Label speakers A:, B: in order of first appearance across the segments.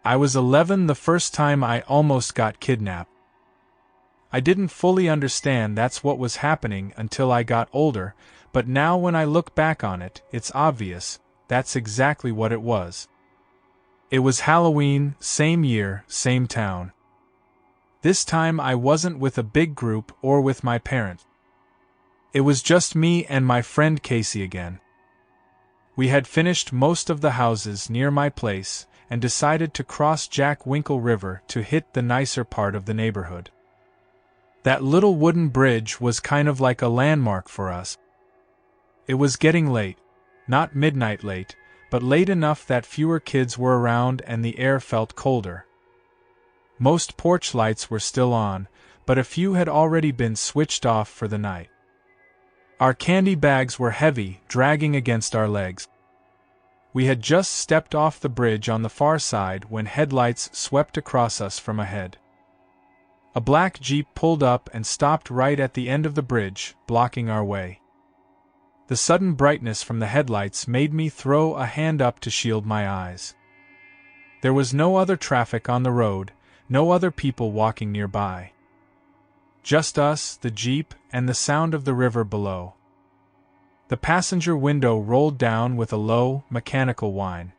A: I was 11 the first time I almost got kidnapped. I didn't fully understand that's what was happening until I got older, but now when I look back on it, it's obvious, that's exactly what it was. It was Halloween, same year, same town. This time I wasn't with a big group or with my parents. It was just me and my friend Casey again. We had finished most of the houses near my place and decided to cross Jack Winkle River to hit the nicer part of the neighborhood. That little wooden bridge was kind of like a landmark for us. It was getting late, not midnight late, but late enough that fewer kids were around and the air felt colder. Most porch lights were still on, but a few had already been switched off for the night. Our candy bags were heavy, dragging against our legs. We had just stepped off the bridge on the far side when headlights swept across us from ahead. A black Jeep pulled up and stopped right at the end of the bridge, blocking our way. The sudden brightness from the headlights made me throw a hand up to shield my eyes. There was no other traffic on the road, no other people walking nearby. Just us, the Jeep, and the sound of the river below. The passenger window rolled down with a low, mechanical whine.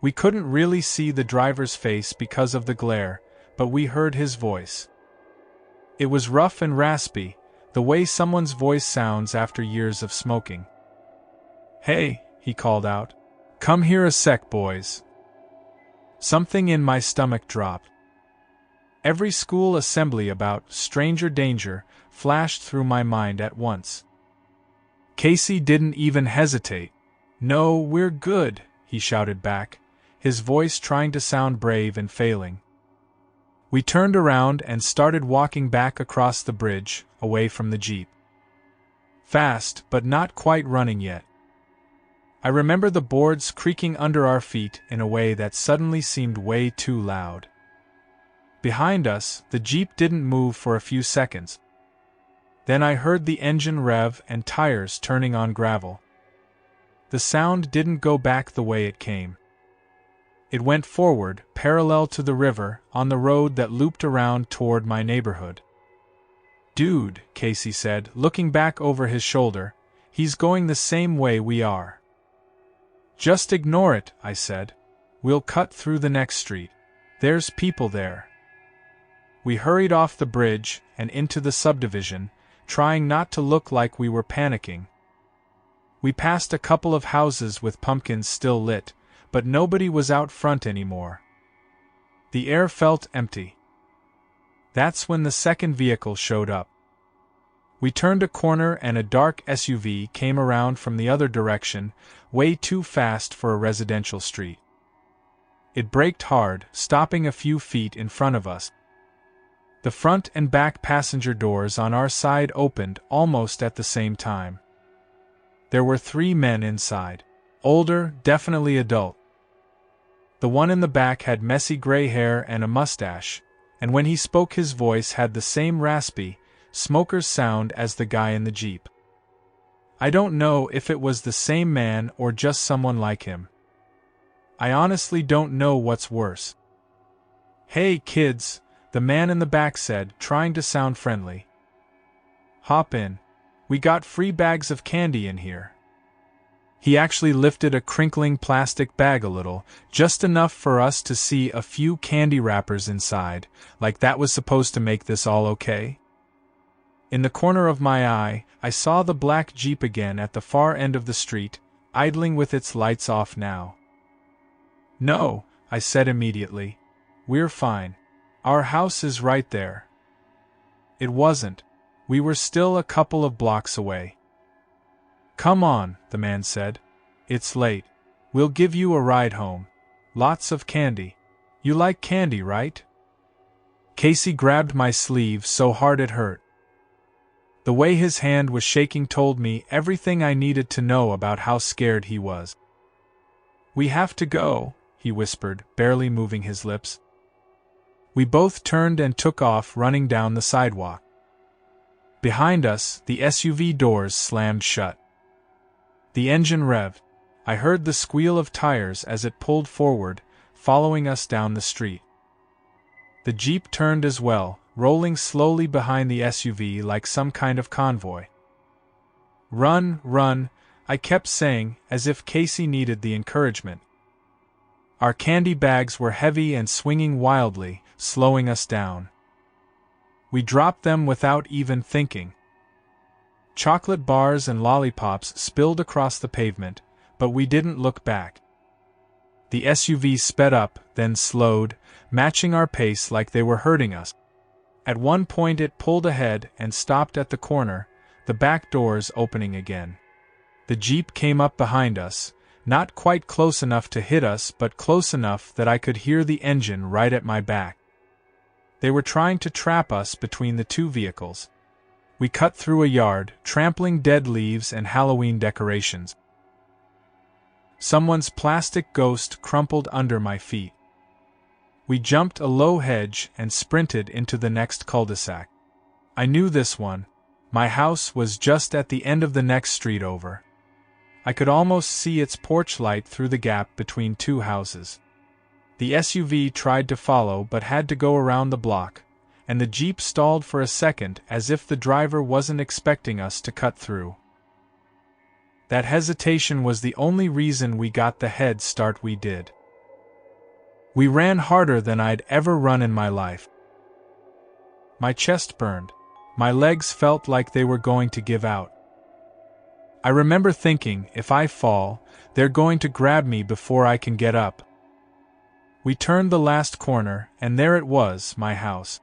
A: We couldn't really see the driver's face because of the glare, but we heard his voice. It was rough and raspy, the way someone's voice sounds after years of smoking. "Hey," he called out. "Come here a sec, boys." Something in my stomach dropped. Every school assembly about stranger danger flashed through my mind at once. Casey didn't even hesitate. "No, we're good," he shouted back, his voice trying to sound brave and failing. We turned around and started walking back across the bridge, away from the Jeep. Fast, but not quite running yet. I remember the boards creaking under our feet in a way that suddenly seemed way too loud. Behind us, the Jeep didn't move for a few seconds. Then I heard the engine rev and tires turning on gravel. The sound didn't go back the way it came. It went forward, parallel to the river, on the road that looped around toward my neighborhood. "Dude," Casey said, looking back over his shoulder, "he's going the same way we are." "Just ignore it," I said. "We'll cut through the next street. There's people there." We hurried off the bridge and into the subdivision, trying not to look like we were panicking. We passed a couple of houses with pumpkins still lit, but nobody was out front anymore. The air felt empty. That's when the second vehicle showed up. We turned a corner and a dark SUV came around from the other direction, way too fast for a residential street. It braked hard, stopping a few feet in front of us. The front and back passenger doors on our side opened almost at the same time. There were 3 men inside. Older, definitely adult. The one in the back had messy gray hair and a mustache, and when he spoke his voice had the same raspy, smoker's sound as the guy in the Jeep. I don't know if it was the same man or just someone like him. I honestly don't know what's worse. "Hey, kids," the man in the back said, trying to sound friendly. "Hop in. We got free bags of candy in here." He actually lifted a crinkling plastic bag a little, just enough for us to see a few candy wrappers inside, like that was supposed to make this all okay. In the corner of my eye, I saw the black Jeep again at the far end of the street, idling with its lights off now. "No," I said immediately. "We're fine. Our house is right there." It wasn't. We were still a couple of blocks away. "Come on," the man said. "It's late. We'll give you a ride home. Lots of candy. You like candy, right?" Casey grabbed my sleeve so hard it hurt. The way his hand was shaking told me everything I needed to know about how scared he was. "We have to go," he whispered, barely moving his lips. We both turned and took off, running down the sidewalk. Behind us, the SUV doors slammed shut. The engine revved. I heard the squeal of tires as it pulled forward, following us down the street. The Jeep turned as well, rolling slowly behind the SUV like some kind of convoy. "Run, run," I kept saying, as if Casey needed the encouragement. Our candy bags were heavy and swinging wildly, slowing us down. We dropped them without even thinking. Chocolate bars and lollipops spilled across the pavement, but we didn't look back. The SUV sped up, then slowed, matching our pace like they were hurting us. At one point it pulled ahead and stopped at the corner, the back doors opening again. The Jeep came up behind us, not quite close enough to hit us but close enough that I could hear the engine right at my back. They were trying to trap us between the two vehicles. We cut through a yard, trampling dead leaves and Halloween decorations. Someone's plastic ghost crumpled under my feet. We jumped a low hedge and sprinted into the next cul-de-sac. I knew this one. My house was just at the end of the next street over. I could almost see its porch light through the gap between two houses. The SUV tried to follow but had to go around the block, and the Jeep stalled for a second as if the driver wasn't expecting us to cut through. That hesitation was the only reason we got the head start we did. We ran harder than I'd ever run in my life. My chest burned. My legs felt like they were going to give out. I remember thinking, if I fall, they're going to grab me before I can get up. We turned the last corner, and there it was, my house.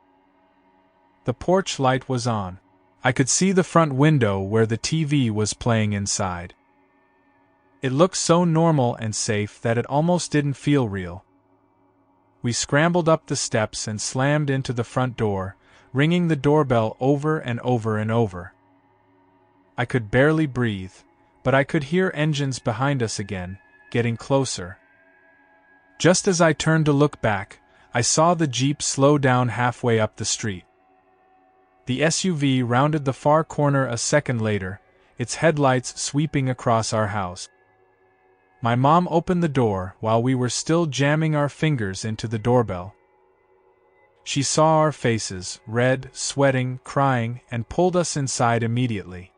A: The porch light was on. I could see the front window where the TV was playing inside. It looked so normal and safe that it almost didn't feel real. We scrambled up the steps and slammed into the front door, ringing the doorbell over and over and over. I could barely breathe, but I could hear engines behind us again, getting closer. Just as I turned to look back, I saw the Jeep slow down halfway up the street. The SUV rounded the far corner a second later, its headlights sweeping across our house. My mom opened the door while we were still jamming our fingers into the doorbell. She saw our faces, red, sweating, crying, and pulled us inside immediately.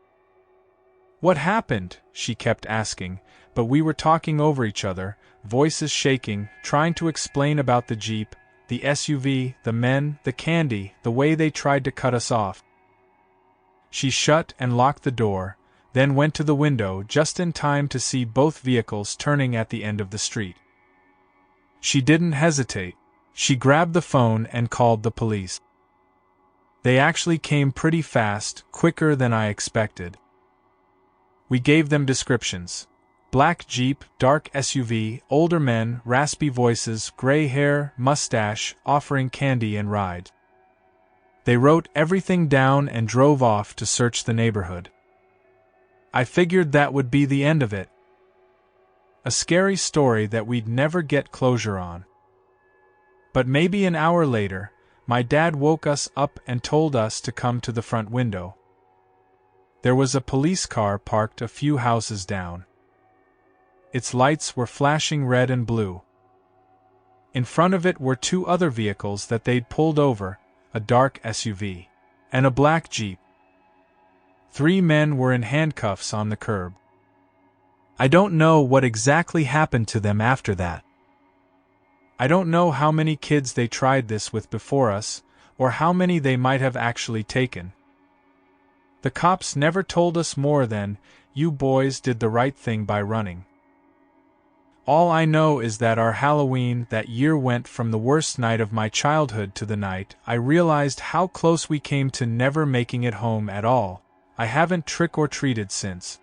A: "What happened?" she kept asking, but we were talking over each other, voices shaking, trying to explain about the Jeep, the SUV, the men, the candy, the way they tried to cut us off. She shut and locked the door, then went to the window just in time to see both vehicles turning at the end of the street. She didn't hesitate. She grabbed the phone and called the police. They actually came pretty fast, quicker than I expected. We gave them descriptions. Black Jeep, dark SUV, older men, raspy voices, gray hair, mustache, offering candy and ride. They wrote everything down and drove off to search the neighborhood. I figured that would be the end of it. A scary story that we'd never get closure on. But maybe an hour later, my dad woke us up and told us to come to the front window. There was a police car parked a few houses down. Its lights were flashing red and blue. In front of it were two other vehicles that they'd pulled over, a dark SUV, and a black Jeep. 3 men were in handcuffs on the curb. I don't know what exactly happened to them after that. I don't know how many kids they tried this with before us, or how many they might have actually taken. The cops never told us more than, "You boys did the right thing by running." All I know is that our Halloween that year went from the worst night of my childhood to the night I realized how close we came to never making it home at all. I haven't trick-or-treated since.